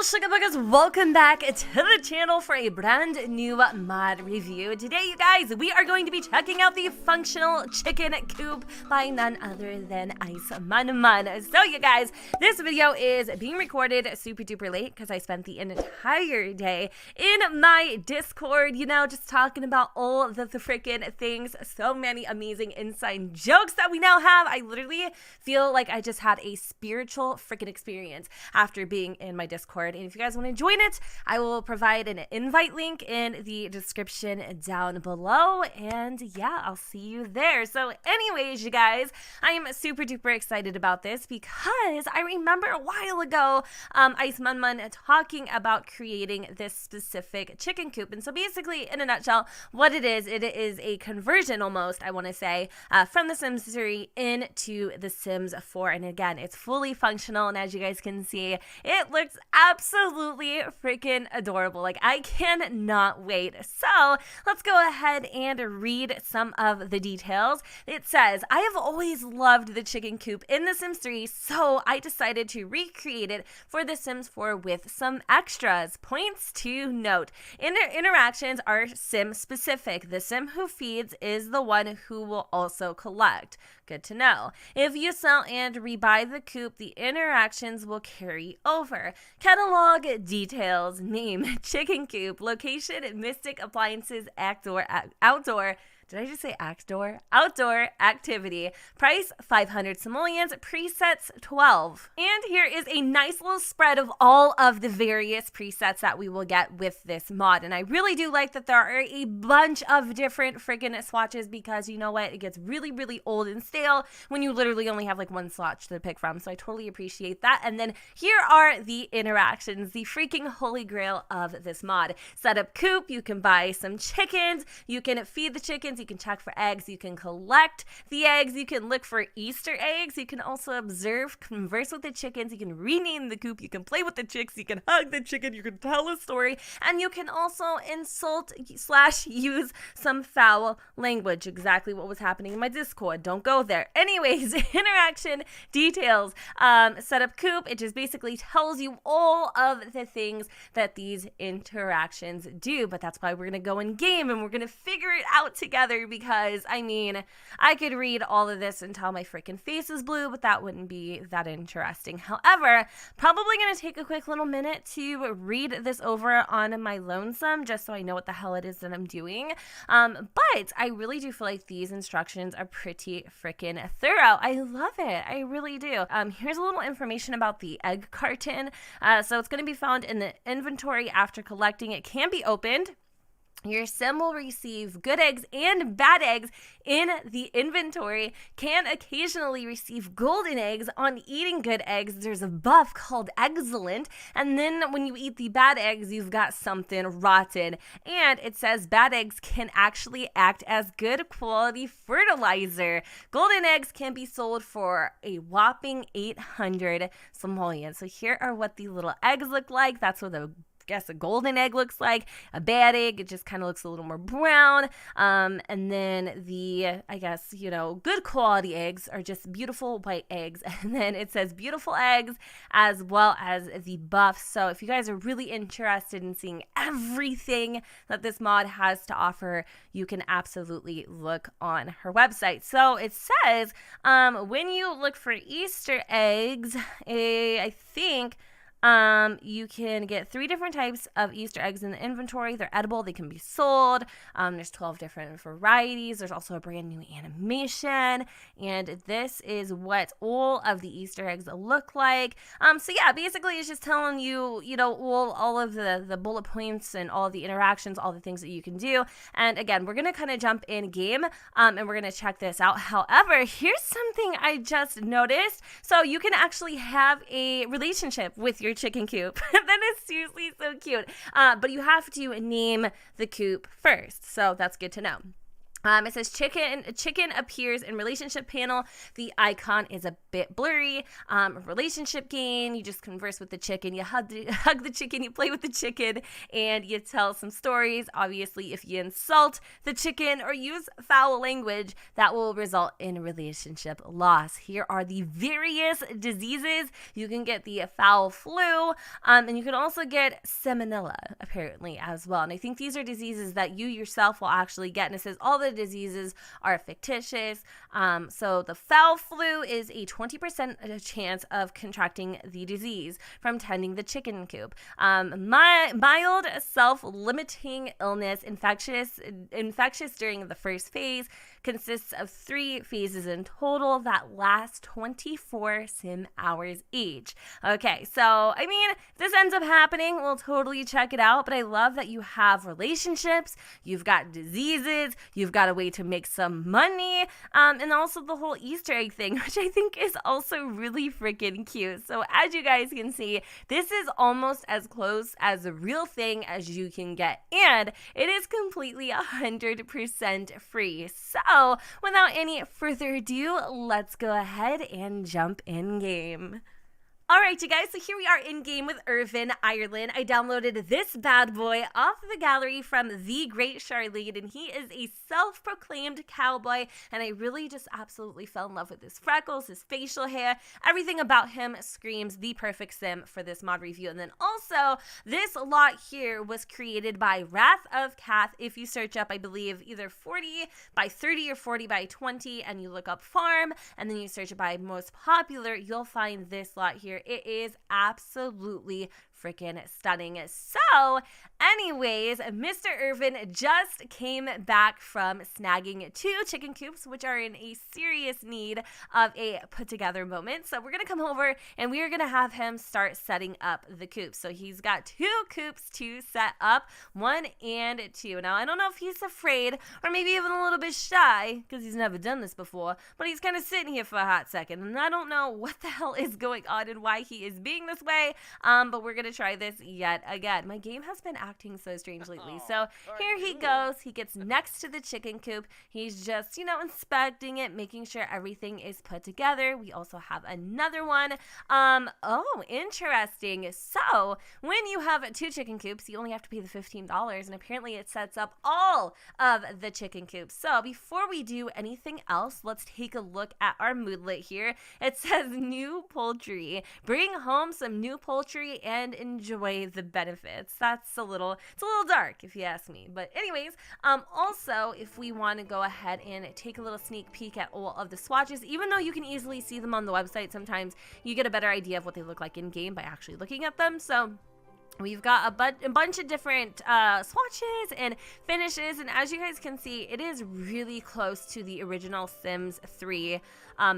little sugar buggers, welcome back to the channel for a brand new mod review. Today, you guys, we are going to be checking out the functional chicken coop by none other than Ice Mun Mun. So, you guys, this video is being recorded super duper late because I spent the entire day in my Discord, you know, just talking about all the freaking things. So many amazing inside jokes that we now have. I literally feel like I just had a spiritual freaking experience after being in my Discord. And if you guys want to join it, I will provide an invite link in the description down below. And yeah, I'll see you there. So anyways, you guys, I am super duper excited about this because I remember a while ago, Ice Mun Mun talking about creating this specific chicken coop. And so basically, in a nutshell, what it is a conversion almost, I want to say, from The Sims 3 into The Sims 4. And again, it's fully functional. And as you guys can see, it looks absolutely freaking adorable. Like, I cannot wait. So let's go ahead and read some of the details. It says, I have always loved the chicken coop in The Sims 3, so I decided to recreate it for The Sims 4 with some extras. Points to note. Interactions are sim specific. The sim who feeds is the one who will also collect. Good to know. If you sell and rebuy the coop, the interactions will carry over. Catalog details: name, chicken coop, location, Mystic Appliances, outdoor. Did I just say outdoor? Outdoor activity. Price 500 simoleons. Presets 12. And here is a nice little spread of all of the various presets that we will get with this mod. And I really do like that there are a bunch of different freaking swatches because you know what? It gets really, really old and stale when you literally only have like one swatch to pick from. So I totally appreciate that. And then here are the interactions, the freaking holy grail of this mod. Set up coop. You can buy some chickens. You can feed the chickens. You can check for eggs, you can collect the eggs, you can look for Easter eggs, you can also observe, converse with the chickens, you can rename the coop, you can play with the chicks, you can hug the chicken, you can tell a story, and you can also insult / use some foul language. Exactly what was happening in my Discord. Don't go there. Anyways, interaction details. Set up coop. It just basically tells you all of the things that these interactions do, but that's why we're going to go in game and we're going to figure it out together. Because, I mean, I could read all of this until my freaking face is blue, but that wouldn't be that interesting. However, probably going to take a quick little minute to read this over on my lonesome, just so I know what the hell it is that I'm doing. But I really do feel like these instructions are pretty freaking thorough. I love it. I really do. Here's a little information about the egg carton. So it's going to be found in the inventory after collecting. It can be opened. Your sim will receive good eggs and bad eggs in the inventory, can occasionally receive golden eggs on eating good eggs. There's a buff called excellent, and then when you eat the bad eggs, you've got something rotten. And it says bad eggs can actually act as good quality fertilizer. Golden eggs can be sold for a whopping 800 simoleons. So here are what the little eggs look like. That's what a golden egg looks like. A bad egg, it just kind of looks a little more brown. And then the, I guess, you know, good quality eggs are just beautiful white eggs. And then it says beautiful eggs as well as the buffs. So if you guys are really interested in seeing everything that this mod has to offer, you can absolutely look on her website. So it says, when you look for Easter eggs, I think you can get 3 different types of Easter eggs in the inventory. They're edible. They can be sold. There's 12 different varieties. There's also a brand new animation. And this is what all of the Easter eggs look like. So yeah, basically it's just telling you, you know, all of the bullet points and all of the interactions, all the things that you can do. And again, we're going to kind of jump in game and we're going to check this out. However, here's something I just noticed. So you can actually have a relationship with your chicken coop. That is seriously so cute. But you have to name the coop first. So that's good to know. It says chicken appears in relationship panel. The icon is a bit blurry. Relationship game, you just converse with the chicken. You hug the chicken, you play with the chicken, and you tell some stories. Obviously, if you insult the chicken or use foul language, that will result in relationship loss. Here are the various diseases. You can get the foul flu, and you can also get salmonella, apparently, as well. And I think these are diseases that you yourself will actually get. And it says all the diseases are fictitious. So the foul flu is a 20% chance of contracting the disease from tending the chicken coop. Mild self-limiting illness, infectious during the first phase, consists of 3 phases in total that last 24 sim hours each. Okay, so I mean, if this ends up happening, we'll totally check it out, but I love that you have relationships, you've got diseases, you've got a way to make some money, and also the whole Easter egg thing, which I think is also really freaking cute. So as you guys can see, this is almost as close as a real thing as you can get, and it is completely 100% free. So without any further ado, let's go ahead and jump in game. Alright, you guys, so here we are in game with Irvin, Ireland. I downloaded this bad boy off the gallery from The Great Charlene, and he is a self-proclaimed cowboy, and I really just absolutely fell in love with his freckles, his facial hair. Everything about him screams the perfect sim for this mod review. And then also, this lot here was created by Wrath of Cath. If you search up, I believe, either 40 by 30 or 40 by 20, and you look up farm, and then you search it by most popular, you'll find this lot here. It is absolutely freaking stunning. So anyways, Mr. Irvin just came back from snagging 2 chicken coops, which are in a serious need of a put together moment. So we're going to come over and we are going to have him start setting up the coops. So he's got 2 coops to set up, 1 and 2. Now I don't know if he's afraid or maybe even a little bit shy because he's never done this before, but he's kind of sitting here for a hot second and I don't know what the hell is going on and why he is being this way, but we're going to try this yet again. My game has been acting so strange lately. So here he goes. He gets next to the chicken coop. He's just, inspecting it, making sure everything is put together. We also have another one. Oh, interesting. So when you have 2 chicken coops, you only have to pay the $15, and apparently it sets up all of the chicken coops. So before we do anything else, let's take a look at our moodlet here. It says new poultry. Bring home some new poultry and enjoy the benefits. It's a little dark if you ask me. But anyways, also if we want to go ahead and take a little sneak peek at all of the swatches, even though you can easily see them on the website, sometimes you get a better idea of what they look like in game by actually looking at them. So we've got a bunch of different swatches and finishes, and as you guys can see, it is really close to the original Sims 3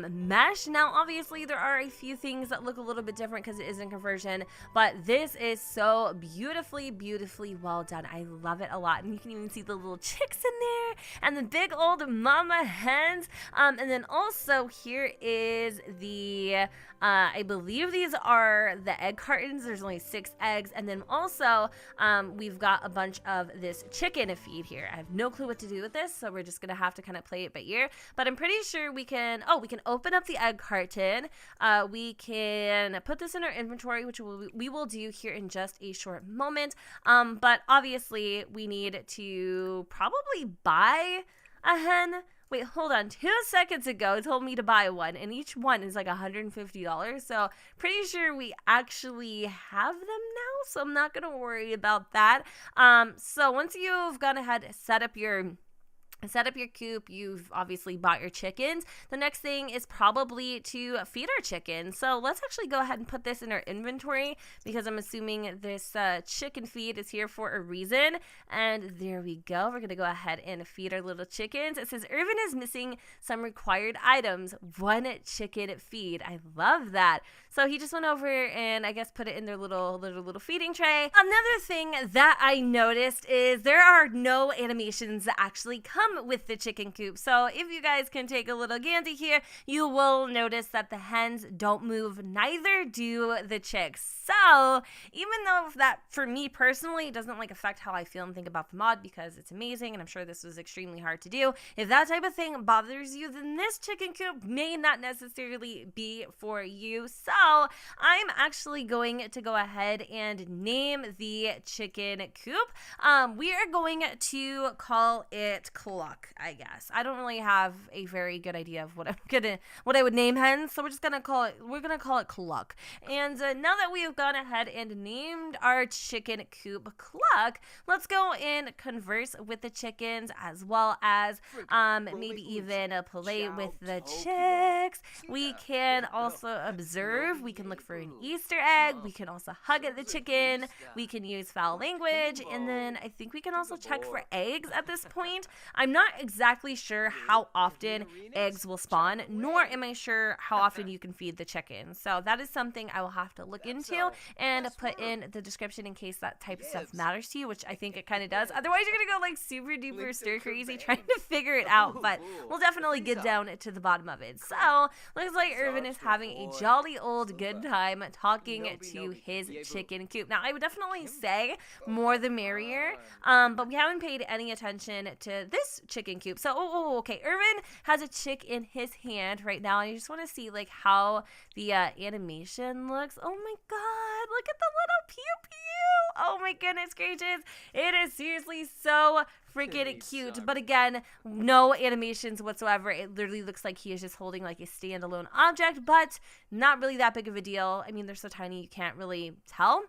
mesh. Now, obviously, there are a few things that look a little bit different because it is in conversion, but this is so beautifully well done. I love it a lot, and you can even see the little chicks in there and the big old mama hens. And then also here is the I believe these are the egg cartons. There's only 6 eggs, and then also we've got a bunch of this chicken feed here. I have no clue what to do with this, so we're just gonna have to kind of play it by ear, but I'm pretty sure we can open up the egg carton. We can put this in our inventory, which we will do here in just a short moment, but obviously we need to probably buy a hen. Wait, hold on. 2 seconds ago, it told me to buy one, and each one is like $150. So pretty sure we actually have them now, so I'm not going to worry about that. So once you've gone ahead and set up your coop, you've obviously bought your chickens. The next thing is probably to feed our chickens. So let's actually go ahead and put this in our inventory because I'm assuming this chicken feed is here for a reason. And there we go. We're going to go ahead and feed our little chickens. It says Irvin is missing some required items. 1 chicken feed. I love that. So he just went over and I guess put it in their little feeding tray. Another thing that I noticed is there are no animations that actually come come with the chicken coop. So if you guys can take a little gander here, you will notice that the hens don't move, neither do the chicks. So even though that, for me personally, doesn't like affect how I feel and think about the mod, because it's amazing and I'm sure this was extremely hard to do, if that type of thing bothers you, then this chicken coop may not necessarily be for you. So I'm actually going to go ahead and name the chicken coop. We are going to call it Cluck, I guess. I don't really have a very good idea of what I would name hens, so we're gonna call it Cluck. And now that we have gone ahead and named our chicken coop Cluck, let's go and converse with the chickens, as well as maybe even play with the chicks. We can also observe. We can look for an Easter egg. We can also hug at the chicken. We can use foul language, and then I think we can also check for eggs at this point. I'm not exactly sure how often eggs will spawn, nor am I sure how often you can feed the chicken. So that is something I will have to look into and put in the description in case that type of stuff matters to you, which I think it kind of does. Otherwise, you're going to go like super duper stir crazy trying to figure it out, but we'll definitely get down to the bottom of it. So looks like Urban is having a jolly old good time talking to his chicken coop. Now, I would definitely say more the merrier, but we haven't paid any attention to this chicken coop. So, okay, Urban has a chick in his hand right now, and I just want to see like how the animation looks. Oh my god, look at the little pew pew. Oh my goodness gracious, it is seriously so freaking cute. But again, no animations whatsoever. It literally looks like he is just holding like a standalone object, but not really that big of a deal. I mean, they're so tiny you can't really tell.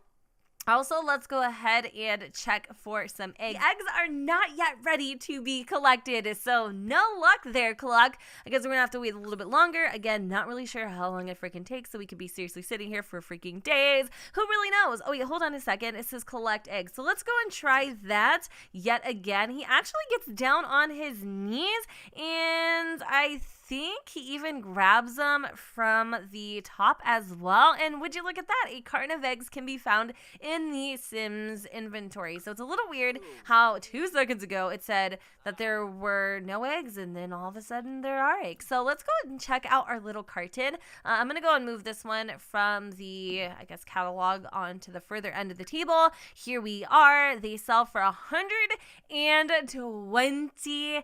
Also, let's go ahead and check for some eggs. The eggs are not yet ready to be collected, so no luck there, Cluck. I guess we're gonna have to wait a little bit longer. Again, not really sure how long it freaking takes, so we could be seriously sitting here for freaking days. Who really knows? Oh wait, hold on a second. It says collect eggs. So let's go and try that yet again. He actually gets down on his knees, and I think he even grabs them from the top as well. And would you look at that? A carton of eggs can be found in the Sims inventory. So it's a little weird how 2 seconds ago it said that there were no eggs, and then all of a sudden there are eggs. So let's go and check out our little carton. I'm going to go and move this one from the, I guess, catalog onto the further end of the table. Here we are. They sell for 120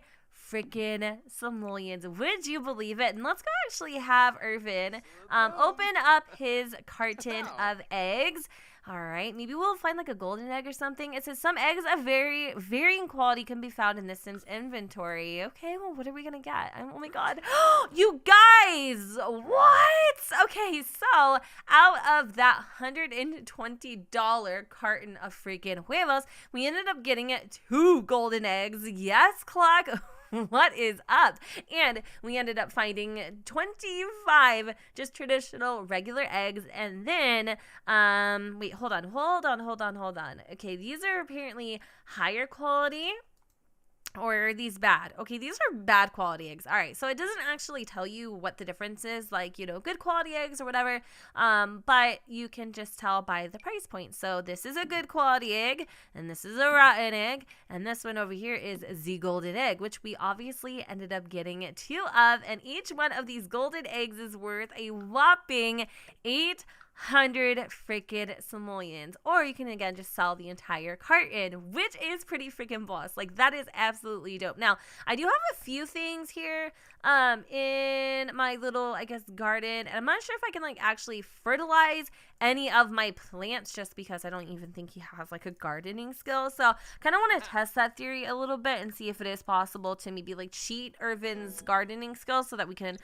freaking simoleons. Would you believe it? And let's go actually have Irvin open up his carton of eggs. All right, maybe we'll find like a golden egg or something. It says some eggs of varying quality can be found in the Sims inventory. Okay, well, what are we gonna get? Oh my god, you guys, what? Okay, so out of that $120 carton of freaking huevos, we ended up getting 2 golden eggs. Yes, Clock. What is up? And we ended up finding 25 just traditional regular eggs. And then, wait, hold on. Okay, these are apparently higher quality. Or are these bad? Okay, these are bad quality eggs. All right, so it doesn't actually tell you what the difference is, like, you know, good quality eggs or whatever, but you can just tell by the price point. So this is a good quality egg, and this is a rotten egg, and this one over here is the golden egg, which we obviously ended up getting 2 of, and each one of these golden eggs is worth a whopping 800 freaking simoleons. Or you can again just sell the entire carton, which is pretty freaking boss. Like, that is absolutely dope. Now, I do have a few things here in my little, I guess, garden, and I'm not sure if I can like actually fertilize any of my plants, just because I don't even think he has like a gardening skill. So kind of want to test that theory a little bit and see if it is possible to maybe like cheat Irvin's gardening skills so that we can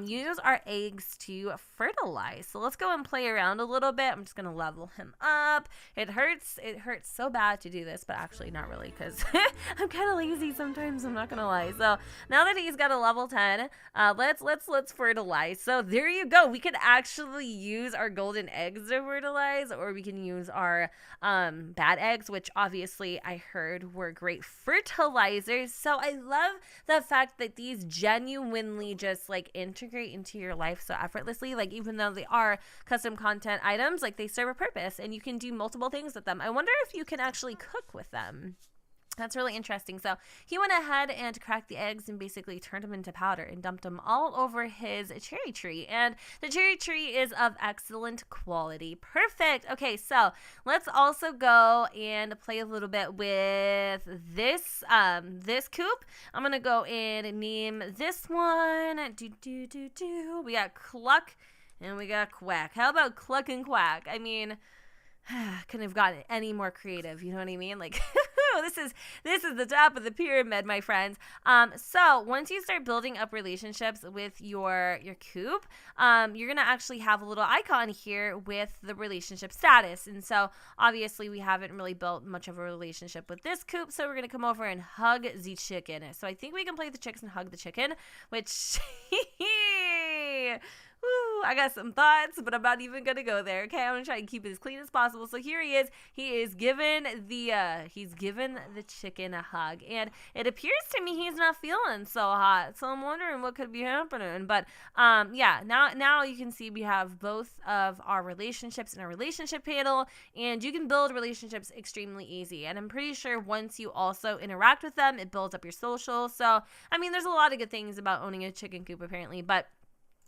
use our eggs to fertilize. So let's go and play around a little bit. I'm just gonna level him up. It hurts so bad to do this, but actually not really, because I'm kind of lazy sometimes, I'm not gonna lie. So now that he's got a level 10, let's fertilize. So there you go. We could actually use our golden eggs to fertilize, or we can use our bad eggs, which obviously I heard were great fertilizers. So I love the fact that these genuinely just like integrate into your life so effortlessly. Like, even though they are custom content items, like, they serve a purpose and you can do multiple things with them. I wonder if you can actually cook with them. That's really interesting. So he went ahead and cracked the eggs and basically turned them into powder and dumped them all over his cherry tree. And the cherry tree is of excellent quality. Perfect. Okay, so let's also go and play a little bit with this this coop. I'm gonna go and name this one. We got Cluck and we got Quack. How about Cluck and Quack? I mean, couldn't have gotten any more creative. You know what I mean? Like. This is the top of the pyramid, my friends. So once you start building up relationships with your coop, you're gonna actually have a little icon here with the relationship status. And so obviously we haven't really built much of a relationship with this coop, so we're gonna come over and hug the chicken. So I think we can play the chicks and hug the chicken, which Woo, I got some thoughts, but I'm not even gonna go there. Okay, I'm gonna try to keep it as clean as possible. So here he is. He is given the chicken a hug, and it appears to me he's not feeling so hot. So I'm wondering what could be happening. But yeah, now you can see we have both of our relationships in our relationship panel, and you can build relationships extremely easy. And I'm pretty sure once you also interact with them, it builds up your social. So I mean, there's a lot of good things about owning a chicken coop apparently, but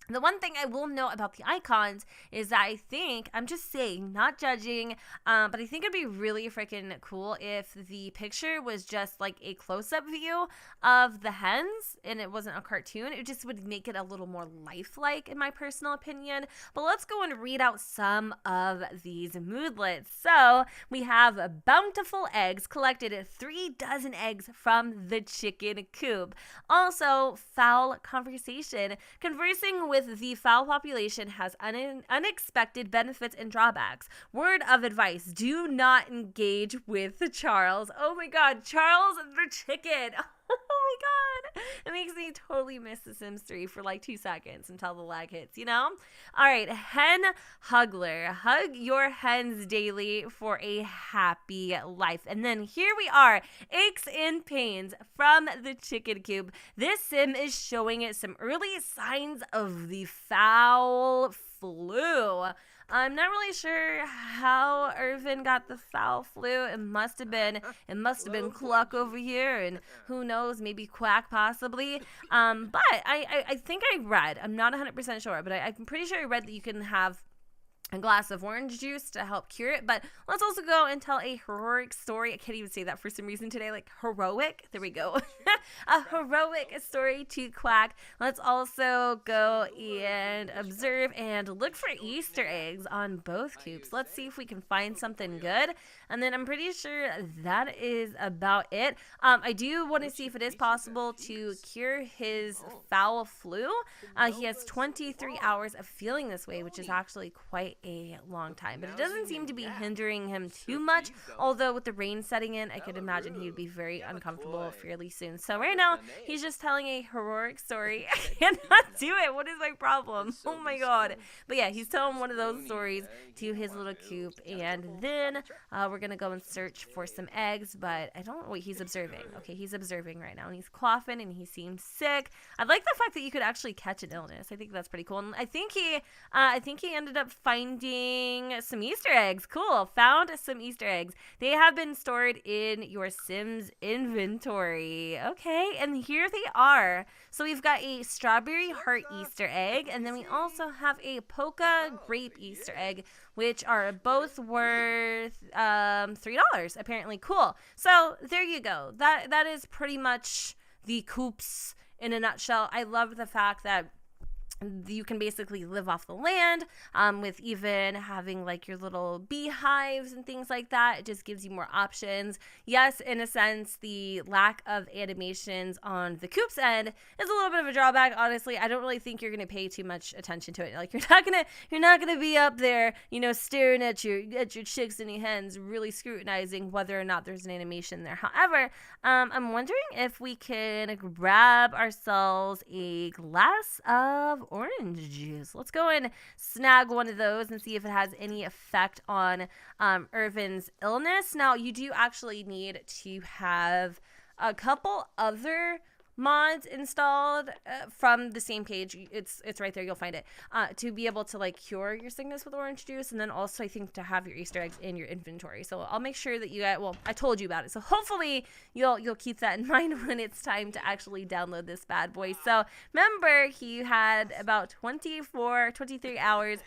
the one thing I will note about the icons is that I think, I'm just saying, not judging, but I think it'd be really freaking cool if the picture was just like a close-up view of the hens and it wasn't a cartoon. It just would make it a little more lifelike in my personal opinion. But let's go and read out some of these moodlets. So we have bountiful eggs collected at 3 dozen eggs from the chicken coop. Also, fowl conversation. Conversing with the fowl population has unexpected benefits and drawbacks. Word of advice: do not engage with Charles. Oh my god, Charles the chicken. Oh my god. It makes me totally miss The Sims 3 for like 2 seconds until the lag hits, you know? All right, hen huggler. Hug your hens daily for a happy life. And then here we are, aches and pains from the chicken coop. This sim is showing it some early signs of the fowl flu. I'm not really sure how Irvin got the foul flu. It must have been Cluck over here, and who knows, maybe Quack possibly. But I think I read, I'm not 100% sure, but I'm pretty sure I read that you can have a glass of orange juice to help cure it. But let's also go and tell a heroic story. I can't even say that for some reason today, like heroic. There we go. A heroic story to Quack. Let's also go and observe and look for Easter eggs on both coops. Let's see if we can find something good. And then I'm pretty sure that is about it. I do want to see if it is possible to cure his foul flu. He has 23 hours of feeling this way, which is actually quite a long time, but it doesn't seem to be hindering him too much, although with the rain setting in, I could imagine he would be very uncomfortable fairly soon. So right now he's just telling a heroic story. I cannot do it. What is my problem? Oh my god. But yeah, he's telling one of those stories to his little coop, and then we're gonna go and search for some eggs. But I don't wait, he's observing. Okay, he's observing right now, and he's coughing and he seems sick. I like the fact that you could actually catch an illness. I think that's pretty cool. And I think he ended up finding some Easter eggs. Cool. Found some Easter eggs. They have been stored in your Sims inventory. Okay, and here they are. So we've got a strawberry heart Easter egg, and then we also have a polka grape Easter egg, which are both worth $3 apparently. Cool. So there you go. That is pretty much the COOPS in a nutshell. I love the fact that you can basically live off the land with even having like your little beehives and things like that. It just gives you more options. Yes, in a sense, the lack of animations on the COOPS end is a little bit of a drawback. Honestly, I don't really think you're going to pay too much attention to it. Like you're not gonna be up there, you know, staring at your chicks and your hens, really scrutinizing whether or not there's an animation there. However, I'm wondering if we can grab ourselves a glass of orange juice. Let's go and snag one of those and see if it has any effect on Irvin's illness. Now, you do actually need to have a couple other mods installed from the same page. It's right there. You'll find it to be able to like cure your sickness with orange juice, and then also I think to have your Easter eggs in your inventory. So I'll make sure that you guys, well, I told you about it, so hopefully you'll keep that in mind when it's time to actually download this bad boy. So remember, he had about 23 hours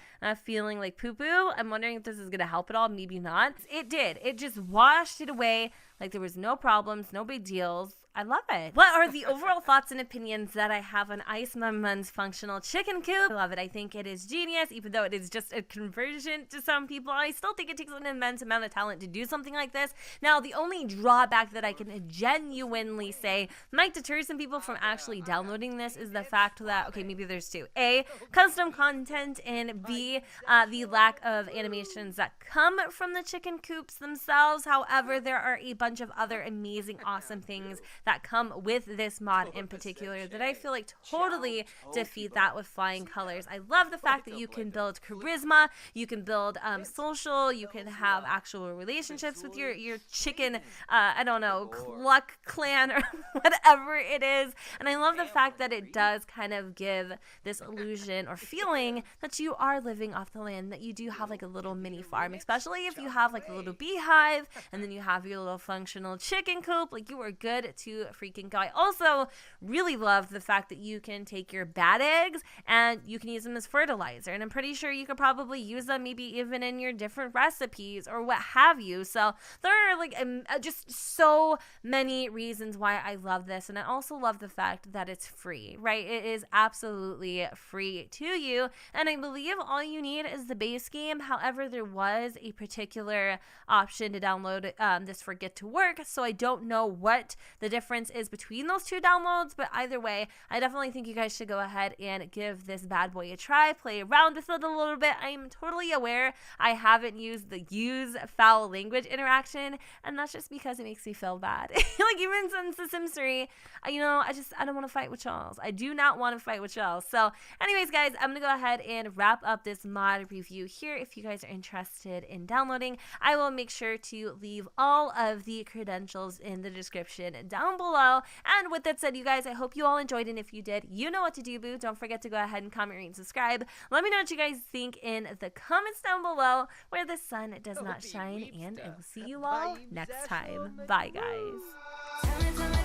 feeling like poo-poo. I'm wondering if this is gonna help at all. Maybe not. It did. It just washed it away like there was no problems, no big deals. I love it. What are the overall thoughts and opinions that I have on Ice Mun's functional chicken coop? I love it. I think it is genius, even though it is just a conversion to some people. I still think it takes an immense amount of talent to do something like this. Now, the only drawback that I can genuinely say might deter some people from actually downloading this is the fact that, okay, maybe there's two. A, custom content, and B, the lack of animations that come from the chicken coops themselves. However, there are a bunch of other amazing, awesome things that come with this mod in particular that I feel like totally defeat that with flying colors. I love the fact that you can build charisma, you can build social, you can have actual relationships with your chicken, I don't know, cluck clan or whatever it is. And I love the fact that it does kind of give this illusion or feeling that you are living off the land, that you do have like a little mini farm, especially if you have like a little beehive and then you have your little functional chicken coop. Like, you are good to freaking go. I also really love the fact that you can take your bad eggs and you can use them as fertilizer, and I'm pretty sure you could probably use them maybe even in your different recipes or what have you. So there are like just so many reasons why I love this, and I also love the fact that it's free, right? It is absolutely free to you, and I believe all you need is the base game. However, there was a particular option to download this for Get to Work, so I don't know what the difference is between those two downloads, but either way, I definitely think you guys should go ahead and give this bad boy a try, play around with it a little bit. I am totally aware I haven't used the use foul language interaction, and that's just because it makes me feel bad. Like, even since The Sims 3, I don't want to fight with y'all. I do not want to fight with y'all. So anyways, guys, I'm gonna go ahead and wrap up this mod review here. If you guys are interested in downloading, I will make sure to leave all of the credentials in the description down below. And with that said, you guys, I hope you all enjoyed, and if you did, you know what to do, boo. Don't forget to go ahead and comment, rate, and subscribe. Let me know what you guys think in the comments down below where the sun does not shine, and I will see you all next time. Bye, guys.